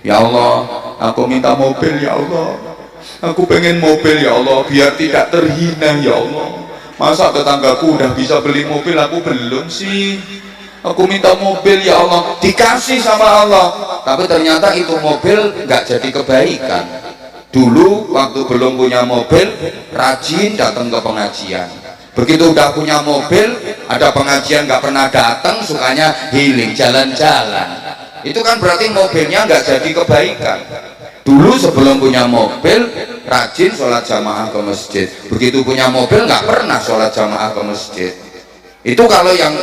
Ya Allah, aku minta mobil ya Allah, aku pengen mobil ya Allah biar tidak terhina ya Allah. Masa tetanggaku udah bisa beli mobil, aku belum sih? Aku minta mobil ya Allah, dikasih sama Allah, tapi ternyata itu mobil nggak jadi kebaikan. Dulu waktu belum punya mobil, rajin datang ke pengajian. Begitu udah punya mobil, ada pengajian nggak pernah datang, sukanya healing, jalan-jalan. Itu kan berarti mobilnya nggak jadi kebaikan. Dulu sebelum punya mobil, rajin sholat jamaah ke masjid. Begitu punya mobil, nggak pernah sholat jamaah ke masjid. Itu kalau yang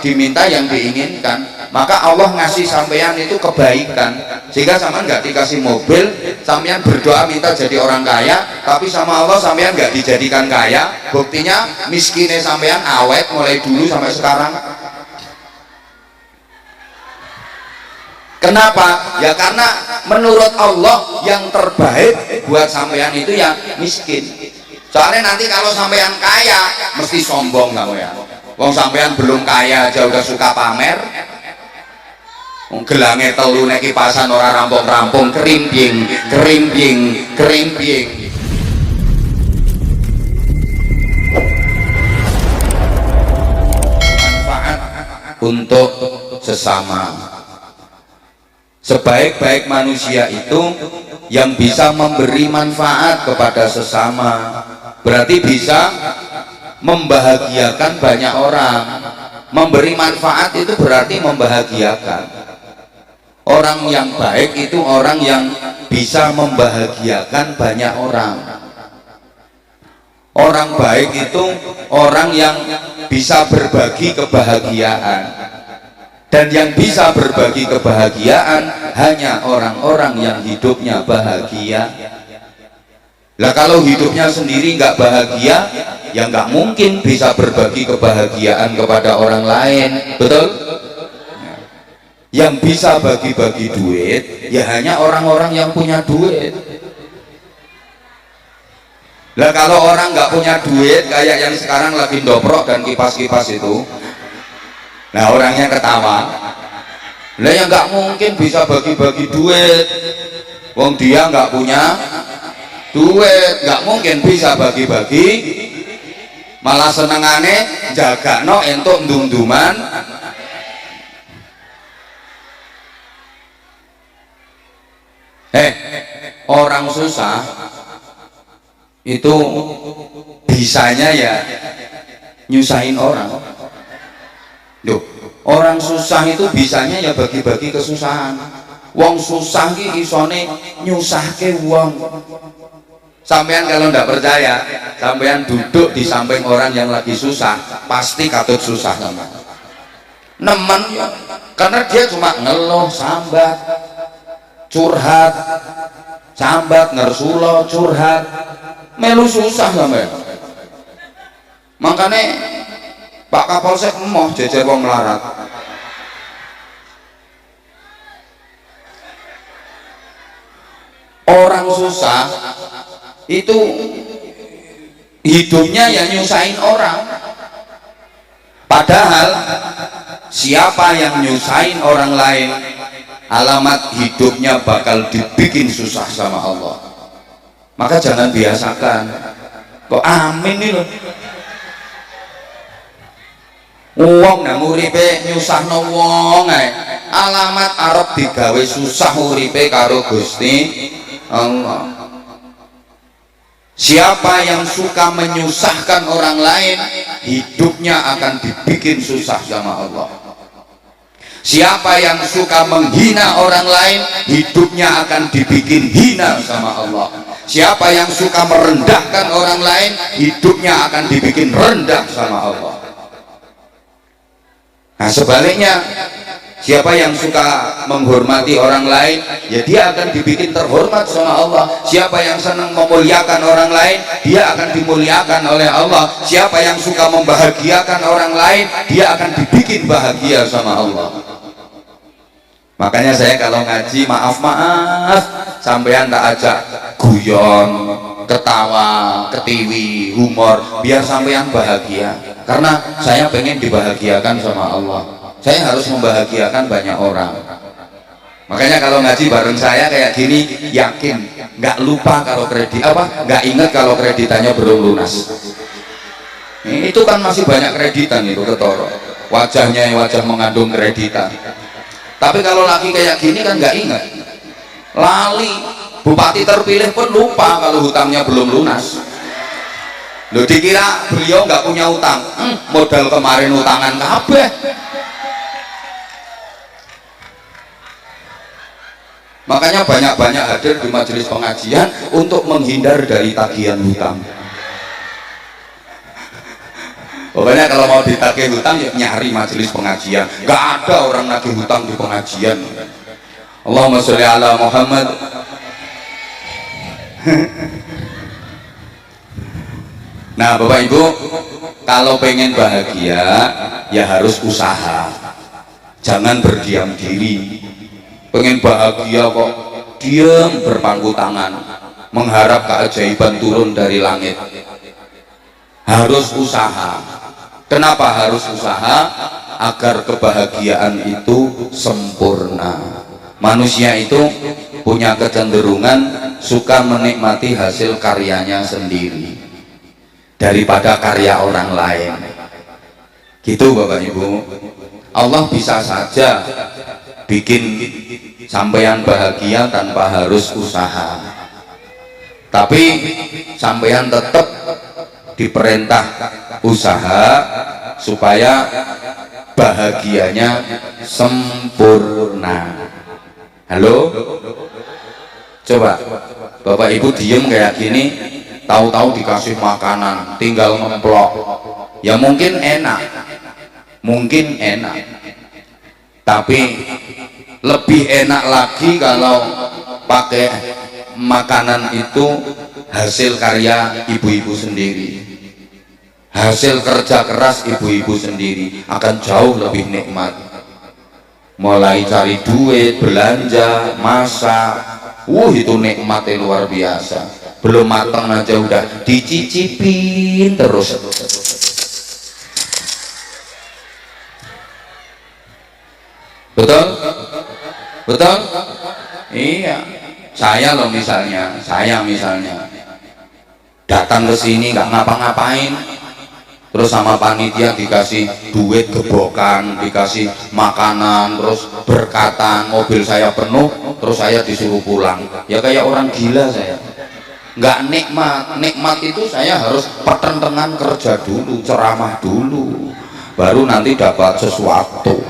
diminta, yang diinginkan, maka Allah ngasih sampean itu kebaikan. Sehingga sampean nggak dikasih mobil, sampean berdoa minta jadi orang kaya, tapi sama Allah sampean nggak dijadikan kaya. Buktinya miskinnya sampean awet mulai dulu sampai sekarang. Kenapa? Ya karena menurut Allah yang terbaik buat sampean itu ya miskin. Soalnya nanti kalau sampean kaya mesti sombong kamu ya. Wong sampean belum kaya aja udah suka pamer. Wong gelange telu nek kipasan ora rampung-rampung, kerimping, kerimping, kerimping. Manfaat untuk sesama. Sebaik-baik manusia itu yang bisa memberi manfaat kepada sesama, berarti bisa membahagiakan banyak orang. Memberi manfaat itu berarti membahagiakan. Orang yang baik itu orang yang bisa membahagiakan banyak orang. Orang baik itu orang yang bisa berbagi kebahagiaan. Dan yang bisa berbagi kebahagiaan hanya orang-orang yang hidupnya bahagia. Lah kalau hidupnya sendiri nggak bahagia, ya nggak mungkin bisa berbagi kebahagiaan kepada orang lain, betul? Yang bisa bagi-bagi duit ya hanya orang-orang yang punya duit. Lah kalau orang nggak punya duit kayak yang sekarang lagi ndoprok dan kipas-kipas itu, nah orangnya ketawa. Lah yang nggak mungkin bisa bagi-bagi duit, wong dia nggak punya duit, nggak mungkin bisa bagi-bagi. Malah senengane jagakno entuk ndum-nduman. Orang susah itu bisanya ya nyusahin orang. Loh, orang susah itu bisanya ya bagi-bagi kesusahan. Wong susah ki isone nyusahke wong. Sampean kalau ndak percaya, sampean duduk di samping orang yang lagi susah, pasti katut susah sama. Nemen ya, karena dia cuma ngeluh, sambat, curhat, sambat, ngersulo, curhat, melu susah sampean. Makanya Pak Kapolsek emoh jejer wong melarat. Orang susah itu hidupnya ya nyusahin orang. Padahal siapa yang nyusahin orang lain, alamat hidupnya bakal dibikin susah sama Allah. Maka jangan biasakan. Kok amin nih loh. Wong nang uripe nyusahno wong ae. Alamat arep digawe susah uripe karo Gusti Allah. Siapa yang suka menyusahkan orang lain, hidupnya akan dibikin susah sama Allah. Siapa yang suka menghina orang lain, hidupnya akan dibikin hina sama Allah. Siapa yang suka merendahkan orang lain, hidupnya akan dibikin rendah sama Allah. Nah sebaliknya, siapa yang suka menghormati orang lain, ya dia akan dibikin terhormat sama Allah. Siapa yang senang memuliakan orang lain, dia akan dimuliakan oleh Allah. Siapa yang suka membahagiakan orang lain, dia akan dibikin bahagia sama Allah. Makanya saya kalau ngaji, maaf sampean tak ajak guyon, ketawa, ketiwi, humor, biar sampean bahagia. Karena saya pengen dibahagiakan sama Allah. Saya harus membahagiakan banyak orang. Makanya kalau ngaji bareng saya kayak gini, yakin nggak lupa kalau kredit nggak ingat kalau kreditannya belum lunas. Itu kan masih banyak kreditan itu ketoro. Wajahnya wajah mengandung kreditan. Tapi kalau lagi kayak gini kan nggak ingat, lali. Bupati terpilih pun lupa kalau hutangnya belum lunas. Loh, dikira beliau nggak punya utang, modal kemarin utangan kabeh. Makanya banyak-banyak hadir di majelis pengajian untuk menghindar dari tagihan hutang. Pokoknya kalau mau ditagih hutang ya nyari majelis pengajian. Gak ada orang nagih hutang di pengajian. Allahumma sholli ala Muhammad. Nah Bapak Ibu, kalau pengen bahagia ya harus usaha, jangan berdiam diri. Pengen bahagia kok diam berpangku tangan mengharap keajaiban turun dari langit. Harus usaha. Kenapa harus usaha? Agar kebahagiaan itu sempurna. Manusia itu punya kecenderungan suka menikmati hasil karyanya sendiri daripada karya orang lain. Gitu Bapak Ibu. Allah bisa saja bikin sampeyan bahagia tanpa harus usaha, tapi sampeyan tetap diperintah usaha supaya bahagianya sempurna. Halo, coba Bapak Ibu diem kayak gini, tahu-tahu dikasih makanan tinggal ngemplok, ya mungkin enak, tapi lebih enak lagi kalau pakai makanan itu hasil karya ibu-ibu sendiri, hasil kerja keras ibu-ibu sendiri, akan jauh lebih nikmat. Mulai cari duit, belanja, masak, itu nikmatnya luar biasa. Belum matang aja udah dicicipin terus. Betul? Betul? Iya. Saya misalnya datang ke sini nggak ngapa-ngapain, terus sama panitia dikasih duit gebokan, dikasih makanan, terus berkatan, mobil saya penuh, terus saya disuruh pulang. Ya kayak orang gila saya. Nggak nikmat itu saya harus pertentangan kerja dulu, ceramah dulu, baru nanti dapat sesuatu.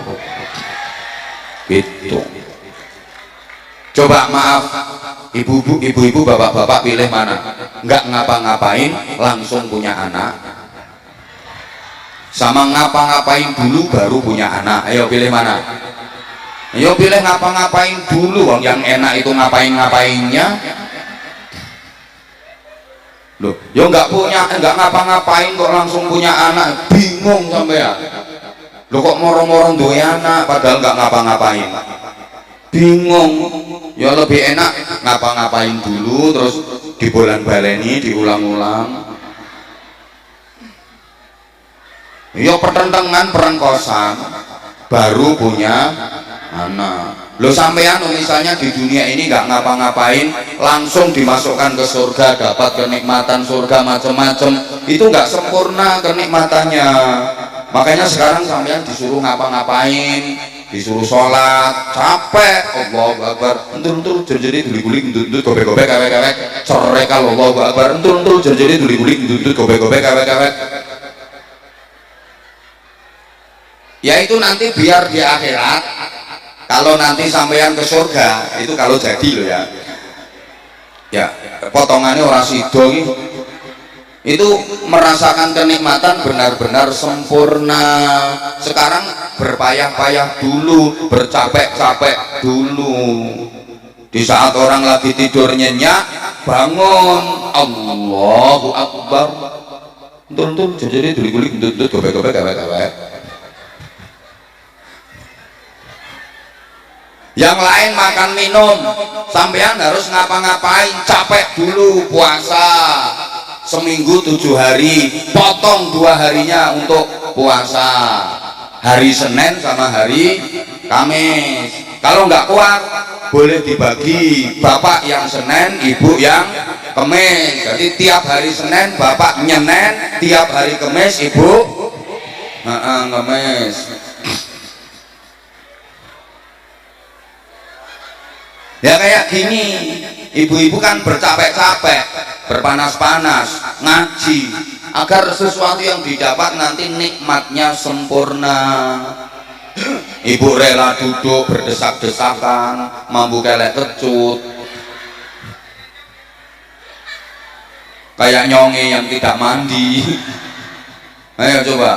Gitu. Coba maaf, ibu-ibu, bapak-bapak pilih mana? Nggak ngapa-ngapain langsung punya anak, sama ngapa-ngapain dulu baru punya anak. Ayo pilih mana? Ayo pilih ngapa-ngapain dulu. Yang enak itu ngapain-ngapainnya. Loh, yo nggak ngapa-ngapain kok langsung punya anak, bingung sampai ya. Loh kok morong-morong duwe anak padahal nggak ngapa-ngapain, bingung. Ya lebih enak ngapa-ngapain dulu terus dibolan-baleni, diulang-ulang. Ya pertentangan perengkosan baru punya anak. Lo sampean misalnya di dunia ini nggak ngapa-ngapain langsung dimasukkan ke surga, dapat kenikmatan surga macam-macam, itu nggak sempurna kenikmatannya. Makanya sekarang sampean disuruh ngapa-ngapain, disuruh sholat, capek, Allahu Akbar, entul jadi duli-guling, entul gobek-gobek, kawek-kawek, cerai kalau Allahu Akbar, entul jadi duli-guling, entul gobek-gobek, kawek-kawek. Ya itu nanti biar di akhirat, kalau nanti sampean ke surga, itu kalau jadi loh ya. Ya, potongannya orang sido itu merasakan kenikmatan benar-benar sempurna. Sekarang berpayah-payah dulu, bercapek-capek dulu. Di saat orang lagi tidur nyenyak, bangun, Allahu Akbar, entul jadi duli-guling, entul gobek-gobek, kawek-kawek. Yang lain makan minum, sampean harus ngapa-ngapain, capek dulu, puasa seminggu 7 hari, potong 2 harinya untuk puasa, hari Senin sama hari Kamis. Kalau nggak kuat boleh dibagi, bapak yang Senin, ibu yang Kemis. Jadi tiap hari Senin bapak nyenen, tiap hari Kemis ibu Kemis. Ya kayak gini, ibu-ibu kan bercapek-capek, berpanas-panas ngaji agar sesuatu yang didapat nanti nikmatnya sempurna. Ibu rela duduk berdesak-desakan, mampu kelek kecut, kayak nyonge yang tidak mandi. Ayo coba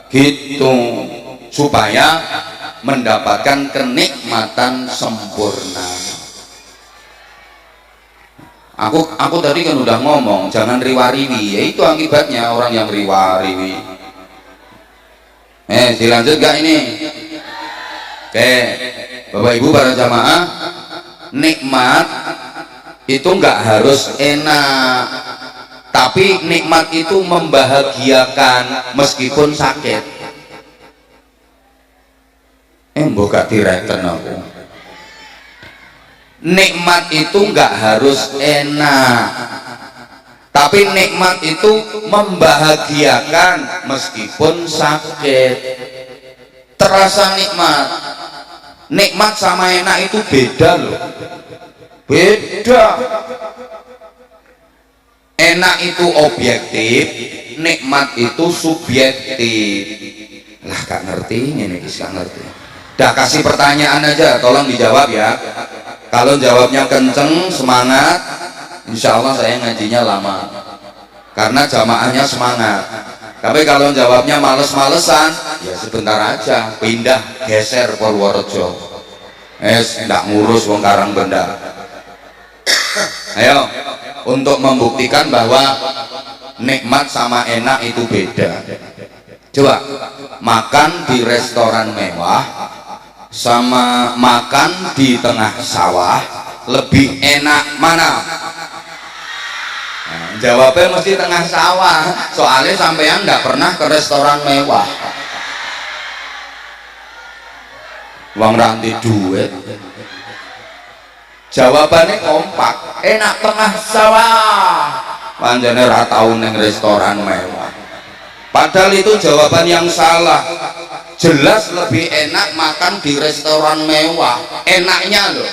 gitu, supaya mendapatkan kenikmatan sempurna. Aku tadi kan udah ngomong jangan riwariwi, ya itu akibatnya orang yang riwariwi. Dilanjut gak ini? Oke, Bapak Ibu para jamaah, nikmat itu nggak harus enak, tapi nikmat itu membahagiakan meskipun sakit. Mbok gak direken aku. Nikmat itu nggak harus enak, tapi nikmat itu membahagiakan meskipun sakit. Terasa nikmat. Nikmat sama enak itu beda loh. Beda. Enak itu objektif, nikmat itu subjektif. Lah gak ngerti ini, gak ngerti. Dah kasih pertanyaan aja, tolong dijawab ya. Kalau jawabnya kenceng, semangat, insya Allah saya ngajinya lama, karena jamaahnya semangat. Tapi kalau jawabnya males-malesan, ya sebentar aja, pindah, geser Purworejo. Nggak ngurus wong Karang Benda. Ayo, untuk membuktikan bahwa nikmat sama enak itu beda. Coba makan di restoran mewah sama makan di tengah sawah, lebih enak mana? Nah, jawabnya mesti tengah sawah, soalnya sampean nggak pernah ke restoran mewah. Wong ranti duit. Jawabannya kompak, enak tengah sawah. Panjane ra tau ning restoran mewah. Padahal itu jawaban yang salah. Jelas lebih enak makan di restoran mewah. Enaknya loh,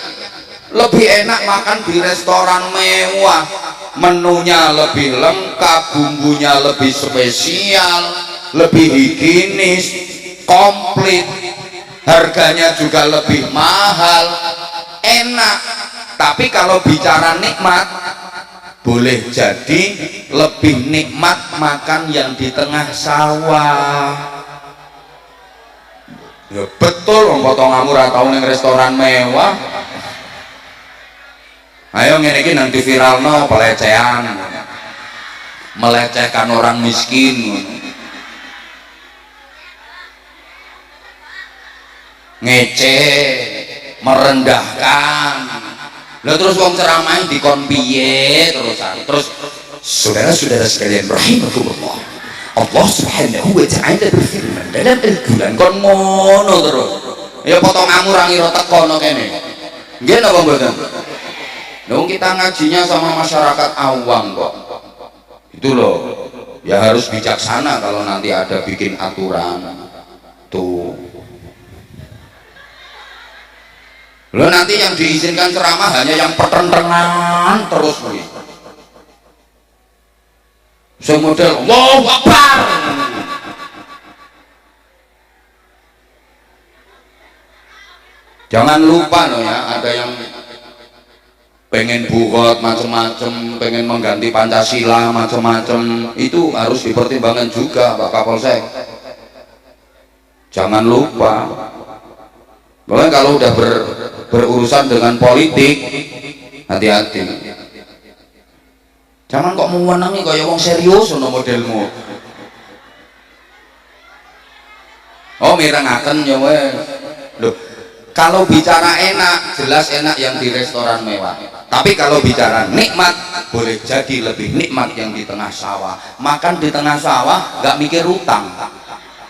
lebih enak makan di restoran mewah. Menunya lebih lengkap, bumbunya lebih spesial, lebih higienis, komplit, harganya juga lebih mahal, enak. Tapi kalau bicara nikmat, boleh jadi lebih nikmat makan yang di tengah sawah. Ya betul, wong potonganmu ra tau ning restoran mewah. Ayo ngene iki nang diviralno pelecehan, melecehkan orang miskin, ngece, merendahkan. Lah terus wong ceramah dikon piye terus saudara-saudara sekalian rahimakumullah, Allah Subhanahu wa ta'ala berfirman dalam Al-Qur'an, kon ngono terus. Ya potonganmu ra ngira teko no kene. Nggih napa mboten? Dong kita ngajinya sama masyarakat awam kok. Itu loh. Ya harus bijaksana kalau nanti ada bikin aturan. Tuh. Loh nanti yang diizinkan ceramah hanya yang pertentangan terus nih. Semodel Allahu Akbar. Jangan lupa loh ya, ada yang pengen buhot macam-macam, pengen mengganti Pancasila macam-macam, itu harus dipertimbangkan juga Pak Kapolsek. Jangan lupa, bahwa kalau udah berurusan dengan politik, hati-hati. Jangan kok mewenangi kayak wong serius ono modelmu. Oh mirengaken ya wes. Loh, kalau bicara enak, jelas enak yang di restoran mewah. Tapi kalau bicara nikmat, boleh jadi lebih nikmat yang di tengah sawah. Makan di tengah sawah, nggak mikir utang.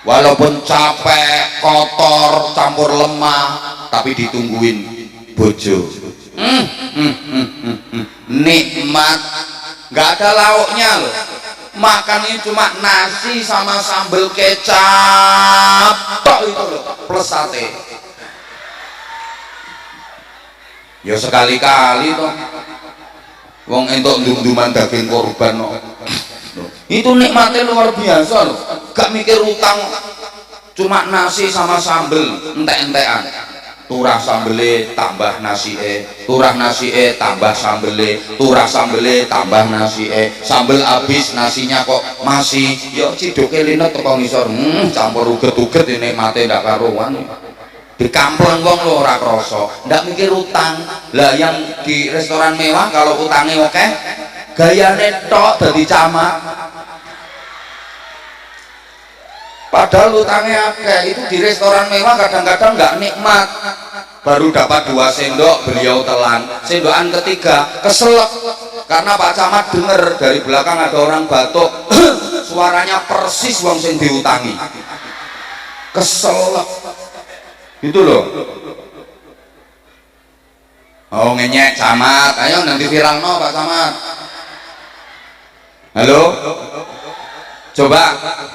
walaupun capek, kotor, campur lemah, tapi ditungguin bojo. Nikmat, nggak ada lauknya loh. Makannya cuma nasi sama sambal kecap tok itu loh, plus sate. Ya sekali-kali toh wong entuk ndum-nduman daging korban no. Itu nikmatnya luar biasa loh, gak mikir utang, cuma nasi sama sambel entek-entekan, turah sambele tambah nasi turah nasi tambah sambele, turah sambele tambah nasi sambel habis nasinya kok masih, ya cidoke linet teko ngisor, campur uget-uget ini nikmatnya ndak karuan. Di kampung wong lho ora krasa, ndak mikir utang. Lah yang di restoran mewah kalau utangnya oke, gayane tok dadi camat. Padahal utangnya akeh. Itu di restoran mewah kadang-kadang nggak nikmat. Baru dapat 2 sendok beliau telan, sendokan ketiga keselak karena Pak Camat denger dari belakang ada orang batuk. Suaranya persis wong sing diutangi. Keselak. Gitu loh. Oh ngenyek camat, ayo nanti viral no Pak Camat. Halo, coba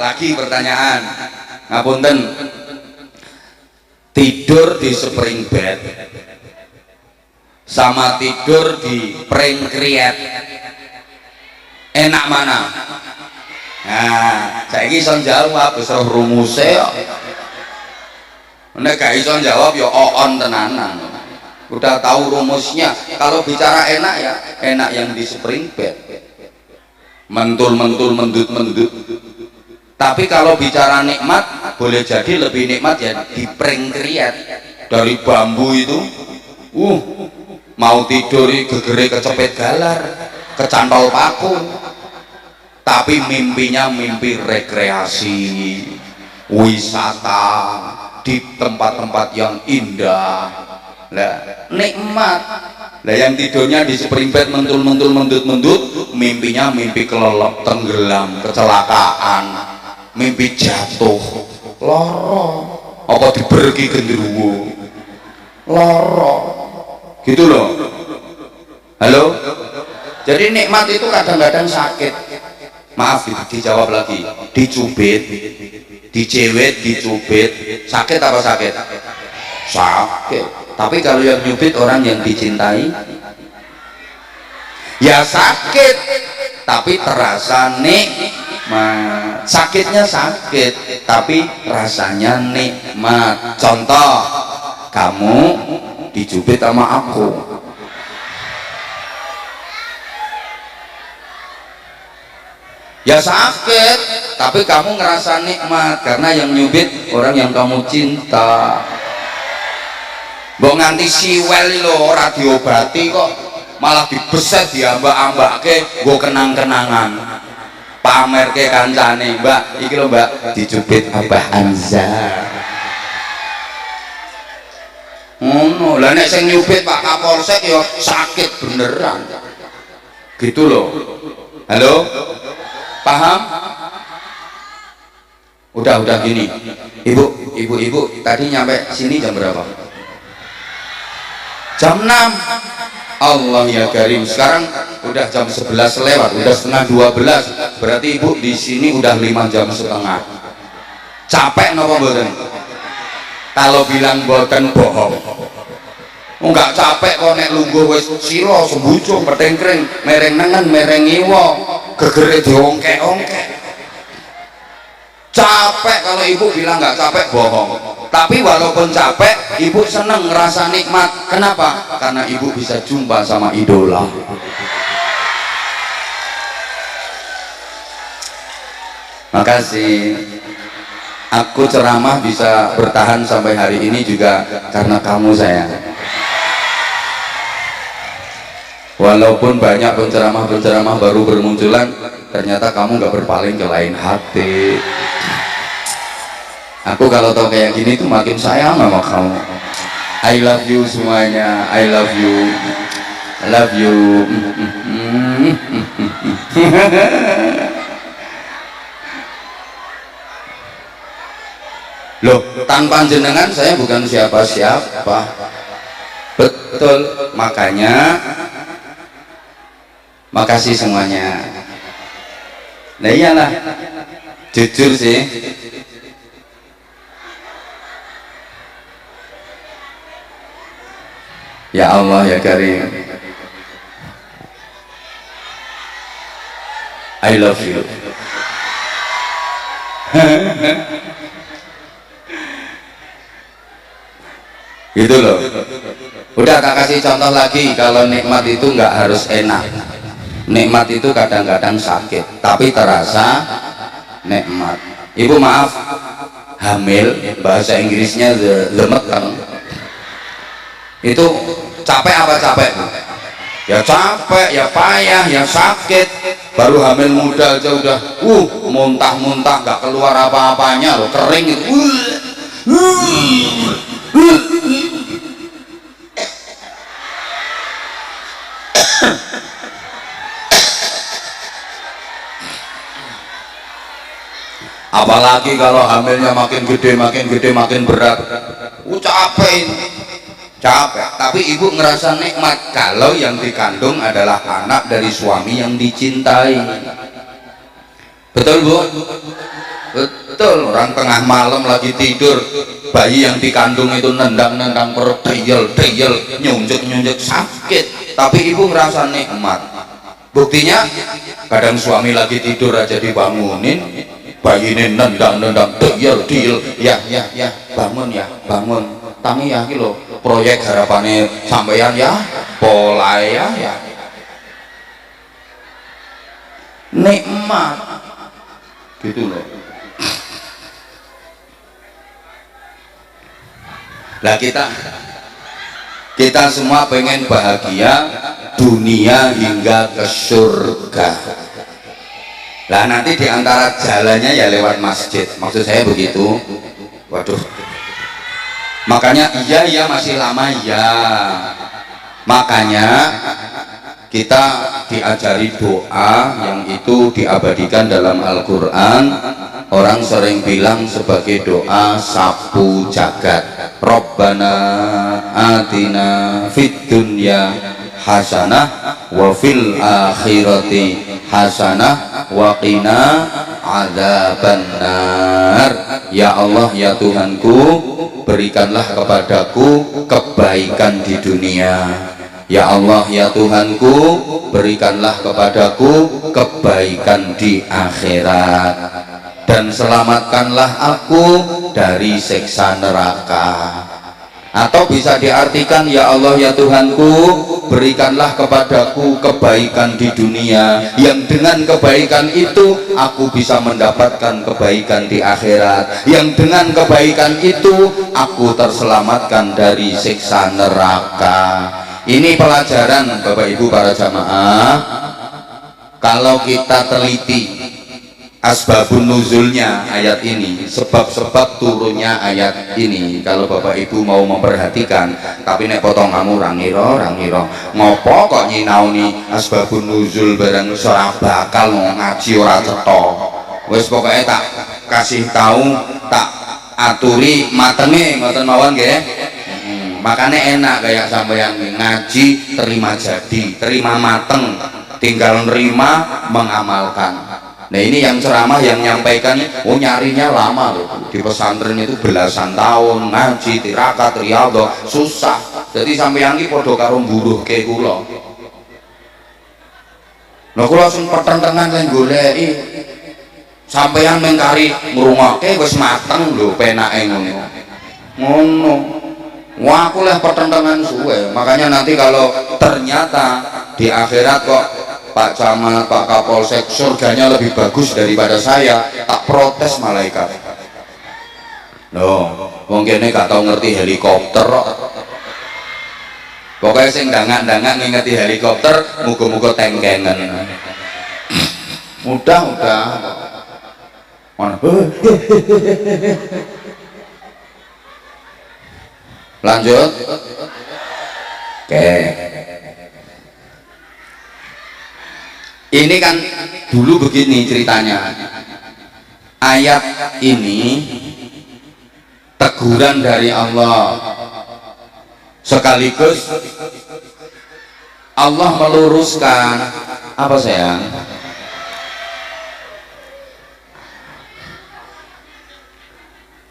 lagi pertanyaan. Ngapunten, tidur di spring bed sama tidur di pring kriet, enak mana? Nah, saya iso jawab besar rumusnya. Nek gak iso jawab ya on tenanan. Udah tahu rumusnya. Kalau bicara enak ya enak yang di spring bed, mentul mentul mendut mendut. Tapi kalau bicara nikmat, boleh jadi lebih nikmat ya di pring kriet dari bambu itu. Mau tidur gegere kecepet galar, kecantol paku. Tapi mimpinya mimpi rekreasi, wisata di tempat-tempat yang indah. Lah nikmat. Lah yang tidurnya di spring bed mentul-mentul mendut-mendut, mimpinya mimpi kelelep, tenggelam, kecelakaan, mimpi jatuh, loro, apa diberki genderuwo, loro, gitu loh. Halo. Jadi nikmat itu kadang-kadang sakit. Maaf dijawab lagi, dicubit, dicewet, dicubit, sakit apa sakit? Sakit. Tapi kalau yang nyubit orang yang dicintai, ya sakit, tapi terasa nikmat. Sakitnya sakit, tapi rasanya nikmat. Contoh, kamu dicubit sama aku, ya sakit, tapi kamu ngerasa nikmat karena yang nyubit orang yang kamu cinta. Mbok nganti siwel lho ora diobati kok malah dibeset diambak-ambake nggo kenang-kenangan. Pamerke kancane, Mbak, iki lho Mbak dicubit Abah Anzar. Ngono, lah nek sing nyubit Pak Kapolsek ya sakit beneran. Gitu loh. Halo? Paham? Udah gini. Ibu tadi nyampe sini jam berapa? Jam 6. Allah ya karim. Sekarang udah jam 11 lewat, udah setengah 12. Berarti ibu di sini udah 5 jam setengah. Capek napa mboten? Kalau bilang mboten bohong. Enggak capek kok nek lungguh wis sira sembucung petengkring, mereng nengen, mereng ngiwa, gegere diongkek-ongkek. Capek kalau ibu bilang nggak capek bohong. Tapi walaupun capek, ibu seneng ngerasa nikmat. Kenapa? Karena ibu bisa jumpa sama idola. Makasih. Aku ceramah bisa bertahan sampai hari ini juga karena kamu sayang. Walaupun banyak penceramah-penceramah baru bermunculan, ternyata kamu nggak berpaling ke lain hati. Aku kalau tau kayak gini tuh makin sayang sama kamu. I love you semuanya. I love you. I love you. Loh, tanpa jenengan saya bukan siapa-siapa. Betul, makanya makasih semuanya. Nah iyalah, jujur sih. Ya Allah ya Karim, I love you. Gitu loh. Udah tak kasih contoh lagi, kalau nikmat itu nggak harus enak. Nikmat itu kadang-kadang sakit, tapi terasa nikmat. Ibu maaf, hamil, bahasa Inggrisnya the matern. Itu capek apa capek? Ya capek, ya payah, ya sakit. Baru hamil muda aja udah muntah-muntah, nggak keluar apa-apanya loh, kering itu. Apalagi kalau hamilnya makin gede makin berat. Capek ini. Capek, tapi ibu ngerasa nikmat kalau yang dikandung adalah anak dari suami yang dicintai. Betul Bu? Betul. Orang tengah malam lagi tidur, bayi yang dikandung itu nendang-nendang perut, deyel, nyunjuk sakit, tapi ibu ngerasa nikmat. Buktinya kadang suami lagi tidur aja dibangunin, bayi ini nendang-nendang, deyel, ya bangun tangi ya kilo proyek harapannya sampeyan ya pola ya nikmat gitu loh. Lah kita semua pengen bahagia dunia hingga ke surga. Lah nanti diantara jalannya ya lewat masjid, maksud saya begitu. Waduh, makanya iya masih lama ya. Makanya kita diajari doa yang itu diabadikan dalam Al-Quran. Orang sering bilang sebagai doa sapu jagat, Rabbana atina fid dunya hasanah wa fil akhirati hasanah wa qina adzabannar. Ya Allah ya Tuhanku, berikanlah kepadaku kebaikan di dunia. Ya Allah ya Tuhanku, berikanlah kepadaku kebaikan di akhirat, dan selamatkanlah aku dari siksa neraka. Atau bisa diartikan, ya Allah ya Tuhanku, berikanlah kepadaku kebaikan di dunia, yang dengan kebaikan itu aku bisa mendapatkan kebaikan di akhirat, yang dengan kebaikan itu aku terselamatkan dari siksa neraka. Ini pelajaran Bapak Ibu para jamaah. Kalau kita teliti asbabun nuzulnya ayat ini, sebab-sebab turunnya ayat ini, kalau Bapak Ibu mau memperhatikan, tapi nek potong kamu rangiro ngopo kok nyinauni asbabun nuzul bareng ora bakal ngaji ora cetha. Wis pokoknya tak kasih tahu, tak aturi matenge ngoten mawon nggih. Makanya enak kayak sampeyan ngaji terima jadi, terima mateng, tinggal nerima mengamalkan. Nah ini yang ceramah yang nyampaikan, nyarinya lama loh, di pesantren itu belasan tahun ngaji tirakat riyadhah susah. Jadi sampeyan iki padha karo mburuhke kula. Nah kula sing pertentangan lan goleki sampeyan mengkari ngrungokke wis mateng lho penake ngono. Wah aku lah pertentangan suwe. Makanya nanti kalau ternyata di akhirat kok Pak Camat, Pak Kapolsek surganya lebih bagus daripada saya, tak protes malaikat. Loh, mungkin ini gak tau ngerti helikopter kok. Pokoknya sing dangan-dangan ngerti helikopter, muga-muga tengkengan. Udah. Mana? Lanjut. Oke. Ini kan dulu begini ceritanya. Ayat ini teguran dari Allah, sekaligus Allah meluruskan apa sayang?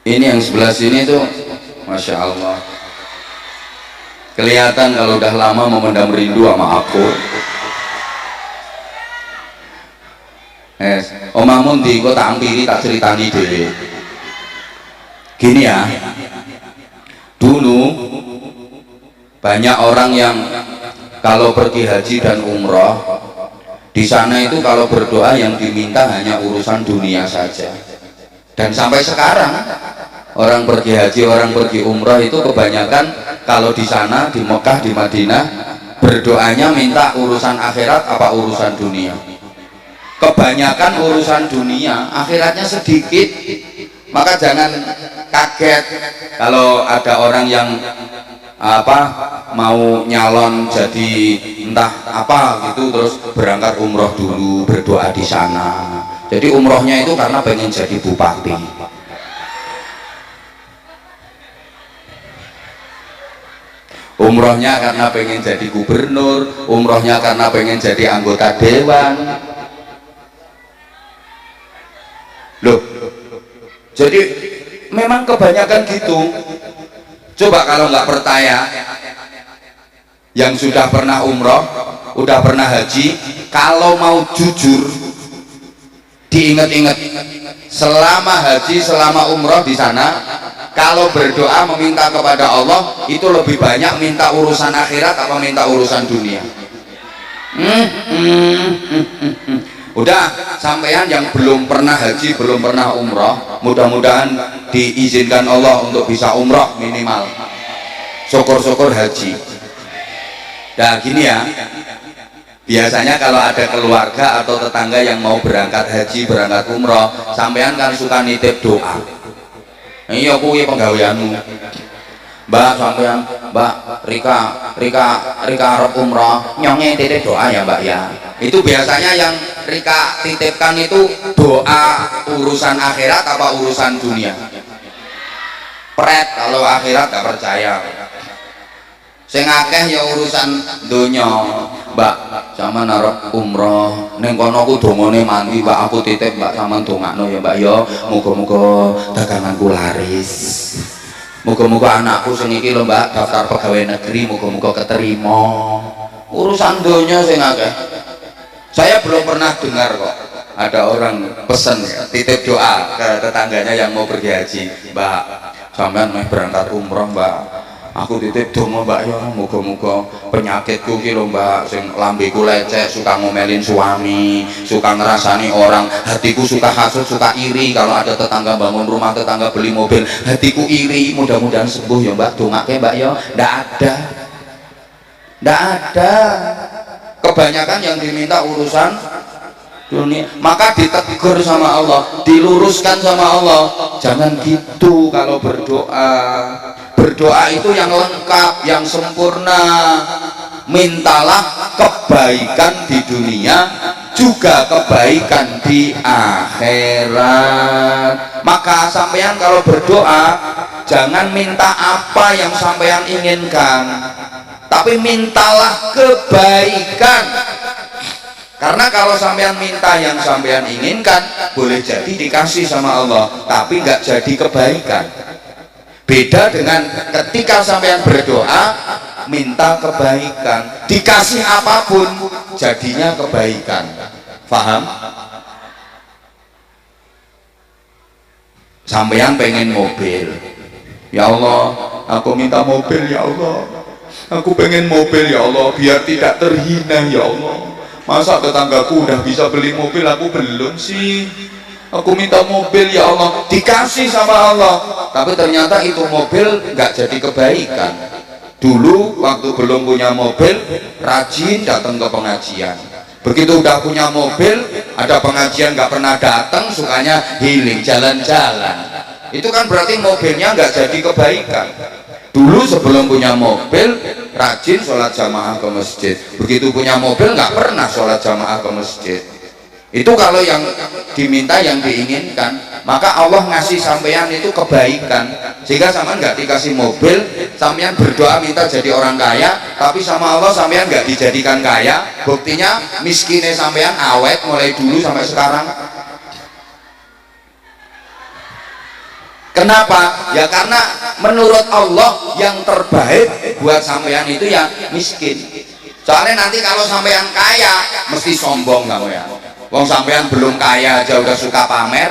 Ini yang sebelah sini tuh, masya Allah, kelihatan kalau udah lama memendam rindu sama aku. Omahmu ndi kok tak ampiri tak ceritani dhewe. Gini ya, dulu banyak orang yang kalau pergi haji dan umroh di sana itu kalau berdoa yang diminta hanya urusan dunia saja. Dan sampai sekarang orang pergi haji, orang pergi umroh itu kebanyakan kalau di sana di Mekah, di Madinah berdoanya minta urusan akhirat apa urusan dunia. Kebanyakan urusan dunia, akhiratnya sedikit. Maka jangan kaget kalau ada orang yang mau nyalon jadi entah apa gitu terus berangkat umroh dulu, berdoa di sana. Jadi umrohnya itu karena pengen jadi bupati. Umrohnya karena pengen jadi gubernur, umrohnya karena pengen jadi anggota dewan. Loh, jadi memang kebanyakan gitu. Coba kalau nggak percaya, yang sudah pernah umroh, udah pernah haji, kalau mau jujur, diingat-ingat, selama haji, selama umroh di sana, kalau berdoa meminta kepada Allah, itu lebih banyak minta urusan akhirat apa minta urusan dunia? Udah, sampean yang belum pernah haji, belum pernah umroh, mudah-mudahan diizinkan Allah untuk bisa umroh minimal. Syukur-syukur haji. Nah gini ya, biasanya kalau ada keluarga atau tetangga yang mau berangkat haji, berangkat umroh, sampean kan suka nitip doa. Iya kuwi penggaweanmu. Mbak sampean, Mbak Rika arep umroh, nyonge titip doa ya Mbak ya. Itu biasanya yang Rika titipkan itu doa urusan akhirat apa urusan dunia? Pret, kalau akhirat gak percaya. Sing akeh ya urusan donya. Mbak, sama arep umroh, ning kono aku dongane mandi, Mbak aku titip Mbak sampean dongakno ya Mbak ya, muga-muga daganganku laris. Muga-muga anakku sing iki lho Mbak daftar pegawai negeri, muga-muga keterima. Urusan donya sing akeh. Saya belum pernah dengar kok ada orang pesen titip doa ke tetangganya yang mau pergi haji. Mbak, sampean meh berangkat umroh Mbak, aku titip donga Mbak ya, muga-muga penyakitku ki lho Mbak sing lambeku lecek, suka ngomelin suami, suka ngerasani orang, hatiku suka hasut, suka iri kalau ada tetangga bangun rumah, tetangga beli mobil, hatiku iri, mudah-mudahan sembuh ya Mbak, dongake Mbak ya. Ndak ada. Kebanyakan yang diminta urusan dunia, maka ditegur sama Allah, diluruskan sama Allah. Jangan gitu kalau berdoa. Berdoa itu yang lengkap, yang sempurna. Mintalah kebaikan di dunia, juga kebaikan di akhirat. Maka sampean kalau berdoa, jangan minta apa yang sampean inginkan, tapi mintalah kebaikan. Karena kalau sampean minta yang sampean inginkan, boleh jadi dikasih sama Allah, tapi nggak jadi kebaikan. Beda dengan ketika sampean berdoa minta kebaikan, dikasih apapun jadinya kebaikan. Paham? Sampean pengen mobil, ya Allah aku minta mobil ya Allah, aku pengen mobil ya Allah biar tidak terhina ya Allah. Masa tetanggaku udah bisa beli mobil, aku belum sih? Aku minta mobil ya Allah, dikasih sama Allah, tapi ternyata itu mobil nggak jadi kebaikan. Dulu waktu belum punya mobil, rajin datang ke pengajian. Begitu udah punya mobil, ada pengajian nggak pernah datang, sukanya healing, jalan-jalan. Itu kan berarti mobilnya nggak jadi kebaikan. Dulu sebelum punya mobil, rajin sholat jamaah ke masjid. Begitu punya mobil nggak pernah sholat jamaah ke masjid. Itu kalau yang diminta, yang diinginkan, maka Allah ngasih sampean itu kebaikan, sehingga sampean nggak dikasih mobil, sampean berdoa minta jadi orang kaya, tapi sama Allah sampean nggak dijadikan kaya. Buktinya miskinnya sampean awet mulai dulu sampai sekarang. Kenapa? Ya karena menurut Allah yang terbaik buat sampean itu yang miskin. Soalnya nanti kalau sampean kaya mesti sombong kamu ya. Wong sampean belum kaya aja udah suka pamer.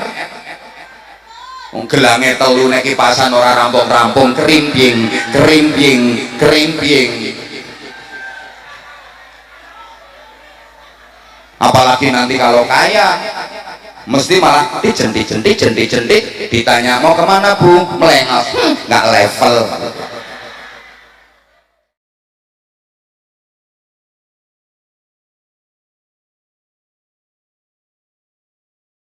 Wong gelange telu nek kipasan ora rampung-rampung, kerimbing. Apalagi nanti kalau kaya mesti malah jentik, ditanya mau kemana Bu? Melengos, nggak level.